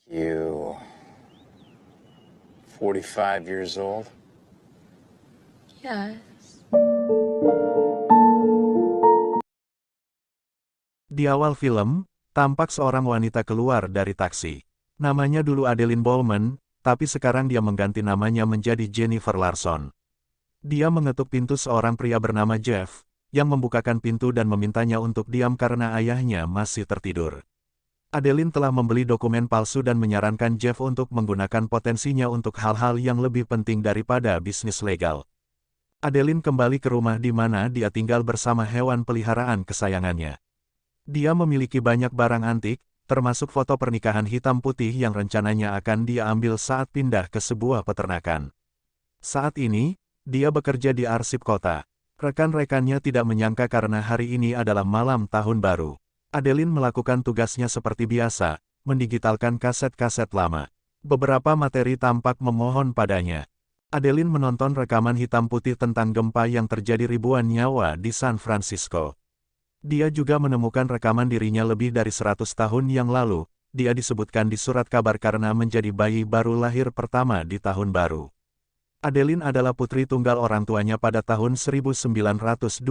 You 45 years old? Yes. Di awal film, tampak seorang wanita keluar dari taksi. Namanya dulu Adeline Bowman, tapi sekarang dia mengganti namanya menjadi Jennifer Larson. Dia mengetuk pintu seorang pria bernama Jeff, yang membukakan pintu dan memintanya untuk diam karena ayahnya masih tertidur. Adeline telah membeli dokumen palsu dan menyarankan Jeff untuk menggunakan potensinya untuk hal-hal yang lebih penting daripada bisnis legal. Adeline kembali ke rumah di mana dia tinggal bersama hewan peliharaan kesayangannya. Dia memiliki banyak barang antik, termasuk foto pernikahan hitam putih yang rencananya akan dia ambil saat pindah ke sebuah peternakan. Saat ini, dia bekerja di arsip kota. Rekan-rekannya tidak menyangka karena hari ini adalah malam tahun baru. Adeline melakukan tugasnya seperti biasa, mendigitalkan kaset-kaset lama. Beberapa materi tampak memohon padanya. Adeline menonton rekaman hitam putih tentang gempa yang terjadi ribuan nyawa di San Francisco. Dia juga menemukan rekaman dirinya lebih dari 100 tahun yang lalu. Dia disebutkan di surat kabar karena menjadi bayi baru lahir pertama di tahun baru. Adeline adalah putri tunggal orang tuanya pada tahun 1929.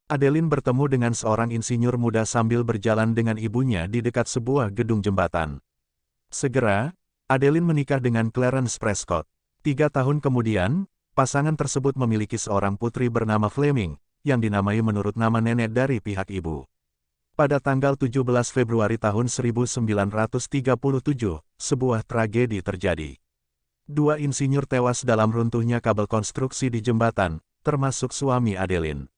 Adeline bertemu dengan seorang insinyur muda sambil berjalan dengan ibunya di dekat sebuah gedung jembatan. Segera, Adeline menikah dengan Clarence Prescott. 3 tahun kemudian, pasangan tersebut memiliki seorang putri bernama Fleming, yang dinamai menurut nama nenek dari pihak ibu. Pada tanggal 17 Februari tahun 1937, sebuah tragedi terjadi. 2 insinyur tewas dalam runtuhnya kabel konstruksi di jembatan, termasuk suami Adeline.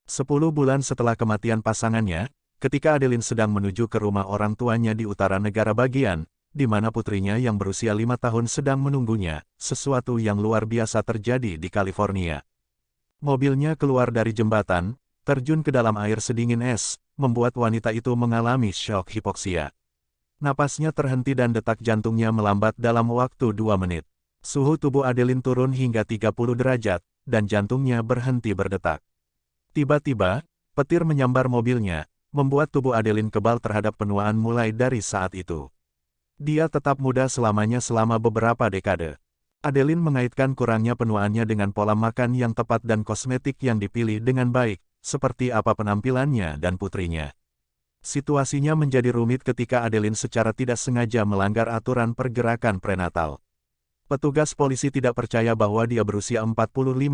10 bulan setelah kematian pasangannya, ketika Adeline sedang menuju ke rumah orang tuanya di utara negara bagian, di mana putrinya yang berusia 5 tahun sedang menunggunya, sesuatu yang luar biasa terjadi di California. Mobilnya keluar dari jembatan, terjun ke dalam air sedingin es, membuat wanita itu mengalami syok hipoksia. Napasnya terhenti dan detak jantungnya melambat dalam waktu 2 menit. Suhu tubuh Adeline turun hingga 30 derajat, dan jantungnya berhenti berdetak. Tiba-tiba, petir menyambar mobilnya, membuat tubuh Adeline kebal terhadap penuaan mulai dari saat itu. Dia tetap muda selamanya selama beberapa dekade. Adeline mengaitkan kurangnya penuaannya dengan pola makan yang tepat dan kosmetik yang dipilih dengan baik, seperti apa penampilannya dan putrinya. Situasinya menjadi rumit ketika Adeline secara tidak sengaja melanggar aturan pergerakan prenatal. Petugas polisi tidak percaya bahwa dia berusia 45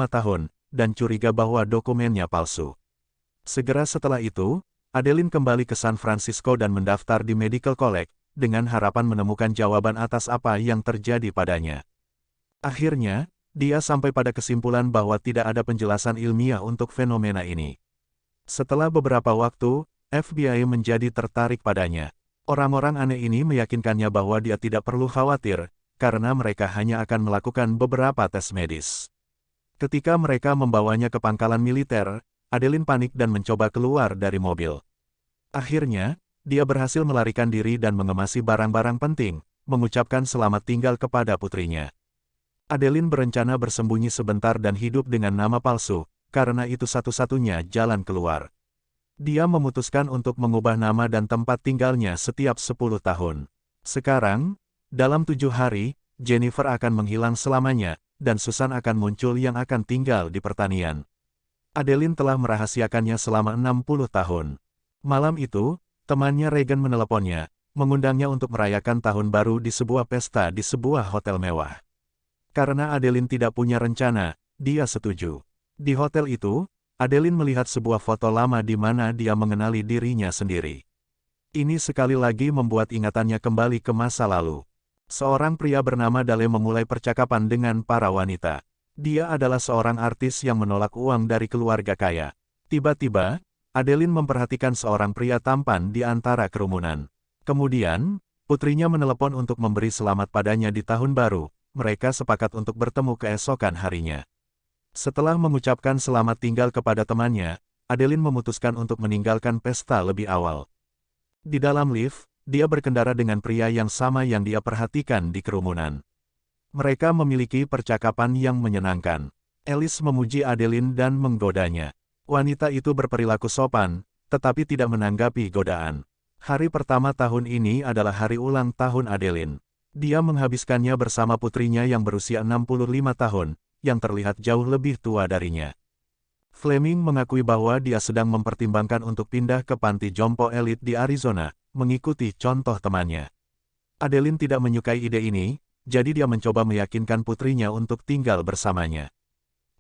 tahun, dan curiga bahwa dokumennya palsu. Segera setelah itu, Adeline kembali ke San Francisco dan mendaftar di Medical College, dengan harapan menemukan jawaban atas apa yang terjadi padanya. Akhirnya, dia sampai pada kesimpulan bahwa tidak ada penjelasan ilmiah untuk fenomena ini. Setelah beberapa waktu, FBI menjadi tertarik padanya. Orang-orang aneh ini meyakinkannya bahwa dia tidak perlu khawatir, karena mereka hanya akan melakukan beberapa tes medis. Ketika mereka membawanya ke pangkalan militer, Adeline panik dan mencoba keluar dari mobil. Akhirnya, dia berhasil melarikan diri dan mengemasi barang-barang penting, mengucapkan selamat tinggal kepada putrinya. Adeline berencana bersembunyi sebentar dan hidup dengan nama palsu, karena itu satu-satunya jalan keluar. Dia memutuskan untuk mengubah nama dan tempat tinggalnya setiap 10 tahun. Sekarang, dalam 7 hari, Jennifer akan menghilang selamanya, dan Susan akan muncul yang akan tinggal di pertanian. Adeline telah merahasiakannya selama 60 tahun. Malam itu, temannya Regan meneleponnya, mengundangnya untuk merayakan tahun baru di sebuah pesta di sebuah hotel mewah. Karena Adeline tidak punya rencana, dia setuju. Di hotel itu, Adeline melihat sebuah foto lama di mana dia mengenali dirinya sendiri. Ini sekali lagi membuat ingatannya kembali ke masa lalu. Seorang pria bernama Dale memulai percakapan dengan para wanita. Dia adalah seorang artis yang menolak uang dari keluarga kaya. Tiba-tiba, Adeline memperhatikan seorang pria tampan di antara kerumunan. Kemudian, putrinya menelepon untuk memberi selamat padanya di tahun baru. Mereka sepakat untuk bertemu keesokan harinya. Setelah mengucapkan selamat tinggal kepada temannya, Adeline memutuskan untuk meninggalkan pesta lebih awal. Di dalam lift, dia berkendara dengan pria yang sama yang dia perhatikan di kerumunan. Mereka memiliki percakapan yang menyenangkan. Alice memuji Adeline dan menggodanya. Wanita itu berperilaku sopan, tetapi tidak menanggapi godaan. Hari pertama tahun ini adalah hari ulang tahun Adeline. Dia menghabiskannya bersama putrinya yang berusia 65 tahun, yang terlihat jauh lebih tua darinya. Fleming mengakui bahwa dia sedang mempertimbangkan untuk pindah ke panti jompo elit di Arizona, mengikuti contoh temannya. Adeline tidak menyukai ide ini, jadi dia mencoba meyakinkan putrinya untuk tinggal bersamanya.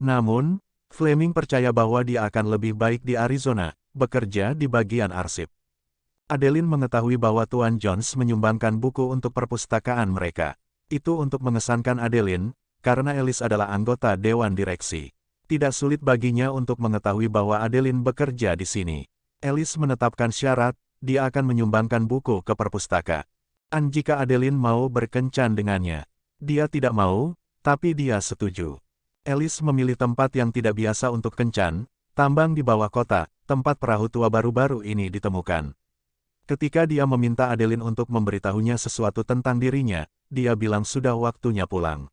Namun, Fleming percaya bahwa dia akan lebih baik di Arizona, bekerja di bagian arsip. Adeline mengetahui bahwa Tuan Jones menyumbangkan buku untuk perpustakaan mereka. Itu untuk mengesankan Adeline, karena Alice adalah anggota dewan direksi. Tidak sulit baginya untuk mengetahui bahwa Adeline bekerja di sini. Alice menetapkan syarat, dia akan menyumbangkan buku ke perpustakaan jika Adeline mau berkencan dengannya. Dia tidak mau, tapi dia setuju. Alice memilih tempat yang tidak biasa untuk kencan, tambang di bawah kota, tempat perahu tua baru-baru ini ditemukan. Ketika dia meminta Adeline untuk memberitahunya sesuatu tentang dirinya, dia bilang sudah waktunya pulang.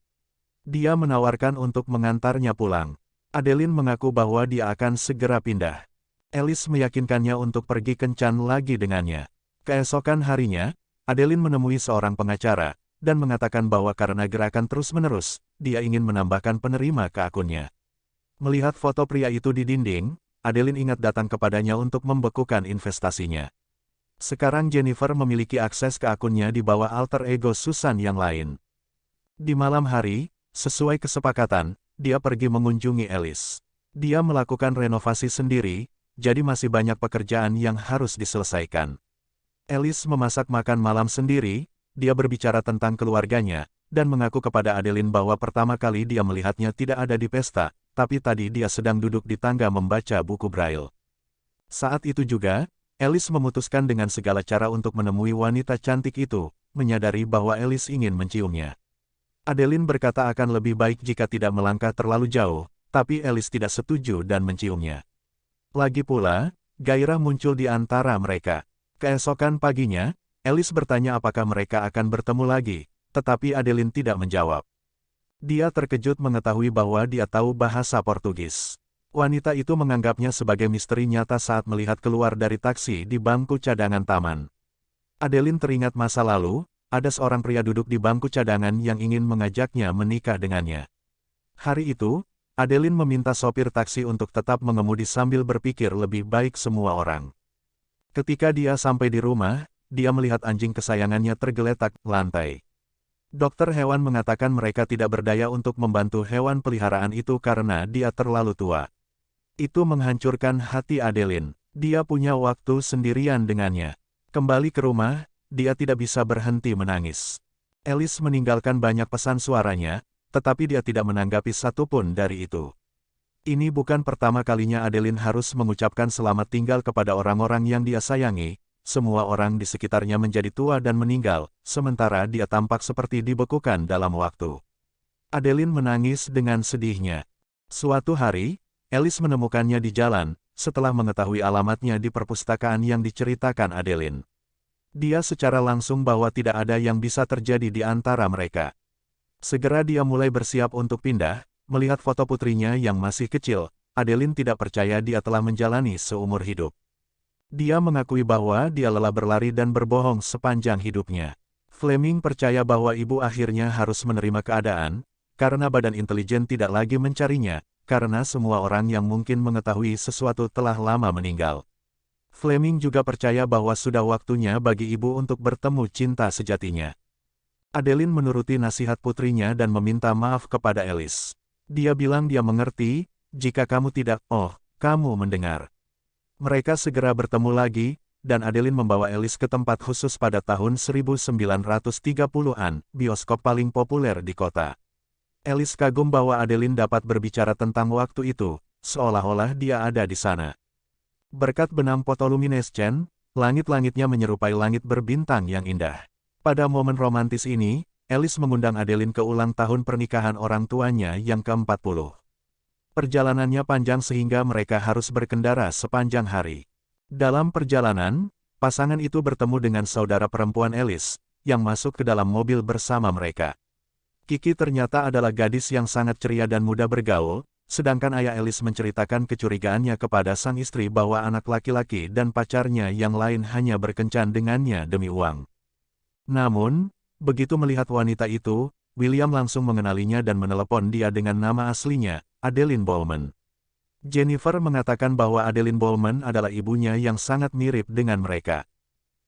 Dia menawarkan untuk mengantarnya pulang. Adeline mengaku bahwa dia akan segera pindah. Alice meyakinkannya untuk pergi kencan lagi dengannya. Keesokan harinya, Adeline menemui seorang pengacara, dan mengatakan bahwa karena gerakan terus-menerus, dia ingin menambahkan penerima ke akunnya. Melihat foto pria itu di dinding, Adeline ingat datang kepadanya untuk membekukan investasinya. Sekarang Jennifer memiliki akses ke akunnya di bawah alter ego Susan yang lain. Di malam hari, sesuai kesepakatan, dia pergi mengunjungi Alice. Dia melakukan renovasi sendiri, jadi masih banyak pekerjaan yang harus diselesaikan. Alice memasak makan malam sendiri, dia berbicara tentang keluarganya, dan mengaku kepada Adeline bahwa pertama kali dia melihatnya tidak ada di pesta, tapi tadi dia sedang duduk di tangga membaca buku Braille. Saat itu juga, Alice memutuskan dengan segala cara untuk menemui wanita cantik itu, menyadari bahwa Alice ingin menciumnya. Adeline berkata akan lebih baik jika tidak melangkah terlalu jauh, tapi Alice tidak setuju dan menciumnya. Lagi pula, gairah muncul di antara mereka. Keesokan paginya, Alice bertanya apakah mereka akan bertemu lagi, tetapi Adeline tidak menjawab. Dia terkejut mengetahui bahwa dia tahu bahasa Portugis. Wanita itu menganggapnya sebagai misteri nyata saat melihat keluar dari taksi di bangku cadangan taman. Adeline teringat masa lalu, ada seorang pria duduk di bangku cadangan yang ingin mengajaknya menikah dengannya. Hari itu, Adeline meminta sopir taksi untuk tetap mengemudi sambil berpikir lebih baik semua orang. Ketika dia sampai di rumah, dia melihat anjing kesayangannya tergeletak di lantai. Dokter hewan mengatakan mereka tidak berdaya untuk membantu hewan peliharaan itu karena dia terlalu tua. Itu menghancurkan hati Adeline. Dia punya waktu sendirian dengannya. Kembali ke rumah, dia tidak bisa berhenti menangis. Alice meninggalkan banyak pesan suaranya, tetapi dia tidak menanggapi satupun dari itu. Ini bukan pertama kalinya Adeline harus mengucapkan selamat tinggal kepada orang-orang yang dia sayangi. Semua orang di sekitarnya menjadi tua dan meninggal, sementara dia tampak seperti dibekukan dalam waktu. Adeline menangis dengan sedihnya. Suatu hari, Alice menemukannya di jalan, setelah mengetahui alamatnya di perpustakaan yang diceritakan Adeline. Dia secara langsung bahwa tidak ada yang bisa terjadi di antara mereka. Segera dia mulai bersiap untuk pindah, melihat foto putrinya yang masih kecil, Adeline tidak percaya dia telah menjalani seumur hidup. Dia mengakui bahwa dia lelah berlari dan berbohong sepanjang hidupnya. Fleming percaya bahwa ibu akhirnya harus menerima keadaan, karena badan intelijen tidak lagi mencarinya, karena semua orang yang mungkin mengetahui sesuatu telah lama meninggal. Fleming juga percaya bahwa sudah waktunya bagi ibu untuk bertemu cinta sejatinya. Adeline menuruti nasihat putrinya dan meminta maaf kepada Alice. Dia bilang dia mengerti, jika kamu tidak, kamu mendengar. Mereka segera bertemu lagi, dan Adeline membawa Alice ke tempat khusus pada tahun 1930-an, bioskop paling populer di kota. Alice kagum bahwa Adeline dapat berbicara tentang waktu itu, seolah-olah dia ada di sana. Berkat benang fotoluminescen, langit-langitnya menyerupai langit berbintang yang indah. Pada momen romantis ini, Alice mengundang Adeline ke ulang tahun pernikahan orang tuanya yang ke-40. Perjalanannya panjang sehingga mereka harus berkendara sepanjang hari. Dalam perjalanan, pasangan itu bertemu dengan saudara perempuan Alice, yang masuk ke dalam mobil bersama mereka. Kiki ternyata adalah gadis yang sangat ceria dan mudah bergaul, sedangkan ayah Alice menceritakan kecurigaannya kepada sang istri bahwa anak laki-laki dan pacarnya yang lain hanya berkencan dengannya demi uang. Namun, begitu melihat wanita itu, William langsung mengenalinya dan menelepon dia dengan nama aslinya, Adeline Bowman. Jennifer mengatakan bahwa Adeline Bowman adalah ibunya yang sangat mirip dengan mereka.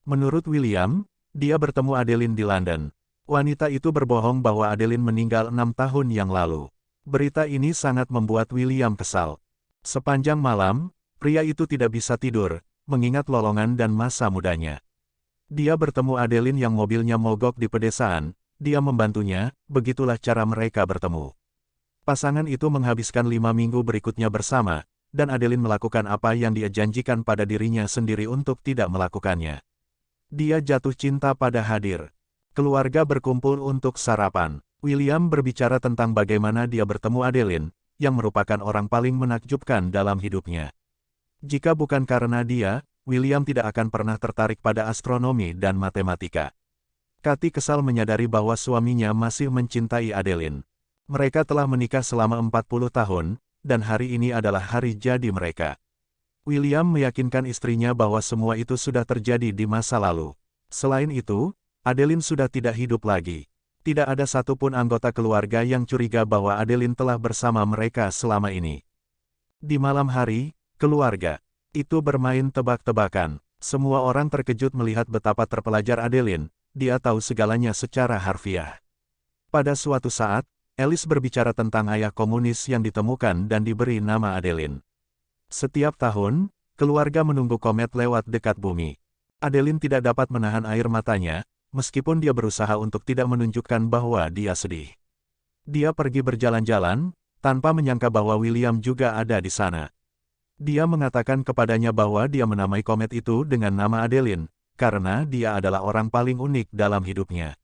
Menurut William, dia bertemu Adeline di London. Wanita itu berbohong bahwa Adeline meninggal 6 tahun yang lalu. Berita ini sangat membuat William kesal. Sepanjang malam, pria itu tidak bisa tidur, mengingat lolongan dan masa mudanya. Dia bertemu Adeline yang mobilnya mogok di pedesaan, dia membantunya, begitulah cara mereka bertemu. Pasangan itu menghabiskan 5 minggu berikutnya bersama, dan Adeline melakukan apa yang dia janjikan pada dirinya sendiri untuk tidak melakukannya. Dia jatuh cinta pada Hadir. Keluarga berkumpul untuk sarapan. William berbicara tentang bagaimana dia bertemu Adeline, yang merupakan orang paling menakjubkan dalam hidupnya. Jika bukan karena dia, William tidak akan pernah tertarik pada astronomi dan matematika. Kathy kesal menyadari bahwa suaminya masih mencintai Adeline. Mereka telah menikah selama 40 tahun, dan hari ini adalah hari jadi mereka. William meyakinkan istrinya bahwa semua itu sudah terjadi di masa lalu. Selain itu, Adeline sudah tidak hidup lagi. Tidak ada satupun anggota keluarga yang curiga bahwa Adeline telah bersama mereka selama ini. Di malam hari, keluarga itu bermain tebak-tebakan. Semua orang terkejut melihat betapa terpelajar Adeline, dia tahu segalanya secara harfiah. Pada suatu saat, Alice berbicara tentang ayah komunis yang ditemukan dan diberi nama Adeline. Setiap tahun, keluarga menunggu komet lewat dekat bumi. Adeline tidak dapat menahan air matanya, meskipun dia berusaha untuk tidak menunjukkan bahwa dia sedih. Dia pergi berjalan-jalan, tanpa menyangka bahwa William juga ada di sana. Dia mengatakan kepadanya bahwa dia menamai komet itu dengan nama Adeline, karena dia adalah orang paling unik dalam hidupnya.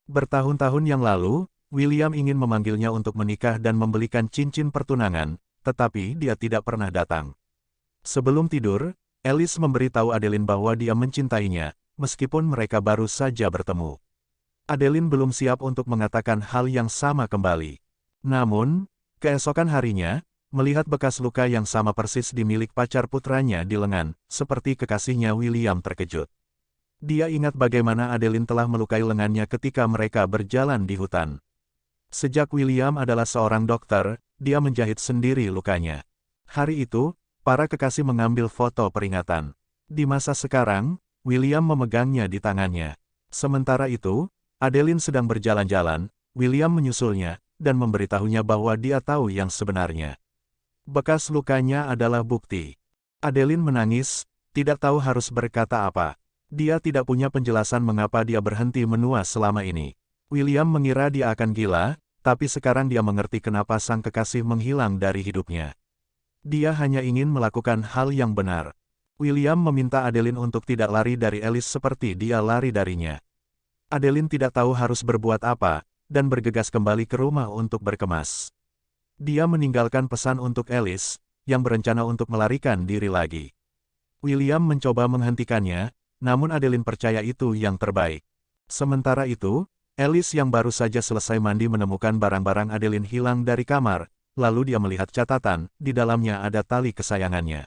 Bertahun-tahun yang lalu, William ingin memanggilnya untuk menikah dan membelikan cincin pertunangan, tetapi dia tidak pernah datang. Sebelum tidur, Alice memberitahu Adeline bahwa dia mencintainya, meskipun mereka baru saja bertemu. Adeline belum siap untuk mengatakan hal yang sama kembali. Namun, keesokan harinya, melihat bekas luka yang sama persis di milik pacar putranya di lengan, seperti kekasihnya, William terkejut. Dia ingat bagaimana Adeline telah melukai lengannya ketika mereka berjalan di hutan. Sejak William adalah seorang dokter, dia menjahit sendiri lukanya. Hari itu, para kekasih mengambil foto peringatan. Di masa sekarang, William memegangnya di tangannya. Sementara itu, Adeline sedang berjalan-jalan, William menyusulnya, dan memberitahunya bahwa dia tahu yang sebenarnya. Bekas lukanya adalah bukti. Adeline menangis, tidak tahu harus berkata apa. Dia tidak punya penjelasan mengapa dia berhenti menua selama ini. William mengira dia akan gila, tapi sekarang dia mengerti kenapa sang kekasih menghilang dari hidupnya. Dia hanya ingin melakukan hal yang benar. William meminta Adeline untuk tidak lari dari Alice seperti dia lari darinya. Adeline tidak tahu harus berbuat apa, dan bergegas kembali ke rumah untuk berkemas. Dia meninggalkan pesan untuk Alice, yang berencana untuk melarikan diri lagi. William mencoba menghentikannya, namun Adeline percaya itu yang terbaik. Sementara itu, Alice yang baru saja selesai mandi menemukan barang-barang Adeline hilang dari kamar, lalu dia melihat catatan, di dalamnya ada tali kesayangannya.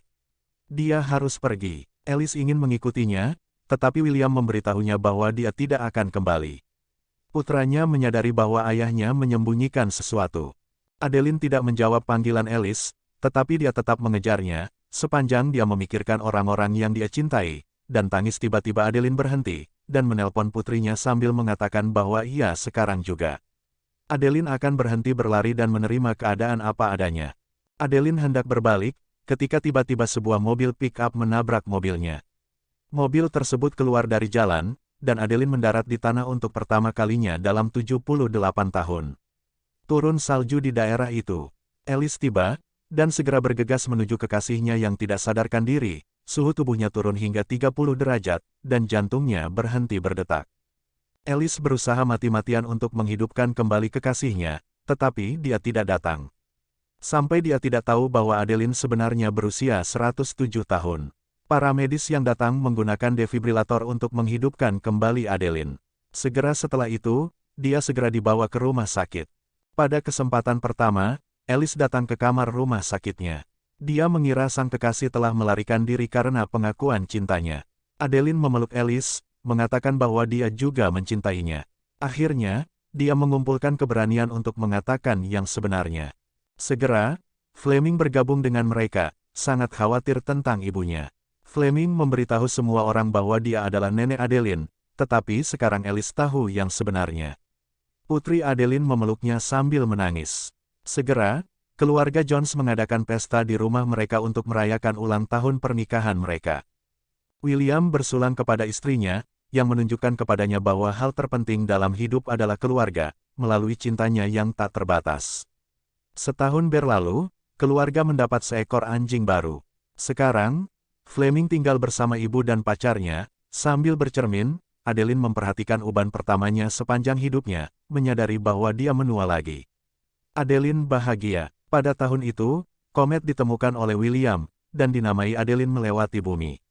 Dia harus pergi. Alice ingin mengikutinya, tetapi William memberitahunya bahwa dia tidak akan kembali. Putranya menyadari bahwa ayahnya menyembunyikan sesuatu. Adeline tidak menjawab panggilan Alice, tetapi dia tetap mengejarnya, sepanjang dia memikirkan orang-orang yang dia cintai, dan tangis tiba-tiba Adeline berhenti, dan menelpon putrinya sambil mengatakan bahwa ia sekarang juga. Adeline akan berhenti berlari dan menerima keadaan apa adanya. Adeline hendak berbalik, ketika tiba-tiba sebuah mobil pick-up menabrak mobilnya. Mobil tersebut keluar dari jalan, dan Adeline mendarat di tanah untuk pertama kalinya dalam 78 tahun. Turun salju di daerah itu. Alice tiba, dan segera bergegas menuju kekasihnya yang tidak sadarkan diri. Suhu tubuhnya turun hingga 30 derajat, dan jantungnya berhenti berdetak. Alice berusaha mati-matian untuk menghidupkan kembali kekasihnya, tetapi dia tidak datang. Sampai dia tidak tahu bahwa Adeline sebenarnya berusia 107 tahun. Para medis yang datang menggunakan defibrilator untuk menghidupkan kembali Adeline. Segera setelah itu, dia segera dibawa ke rumah sakit. Pada kesempatan pertama, Alice datang ke kamar rumah sakitnya. Dia mengira sang kekasih telah melarikan diri karena pengakuan cintanya. Adeline memeluk Alice, mengatakan bahwa dia juga mencintainya. Akhirnya, dia mengumpulkan keberanian untuk mengatakan yang sebenarnya. Segera, Fleming bergabung dengan mereka, sangat khawatir tentang ibunya. Fleming memberitahu semua orang bahwa dia adalah nenek Adeline, tetapi sekarang Alice tahu yang sebenarnya. Putri Adeline memeluknya sambil menangis. Segera, keluarga Jones mengadakan pesta di rumah mereka untuk merayakan ulang tahun pernikahan mereka. William bersulang kepada istrinya, yang menunjukkan kepadanya bahwa hal terpenting dalam hidup adalah keluarga, melalui cintanya yang tak terbatas. Setahun berlalu, keluarga mendapat seekor anjing baru. Sekarang, Fleming tinggal bersama ibu dan pacarnya. Sambil bercermin, Adeline memperhatikan uban pertamanya sepanjang hidupnya, menyadari bahwa dia menua lagi. Adeline bahagia. Pada tahun itu, komet ditemukan oleh William, dan dinamai Adeline melewati bumi.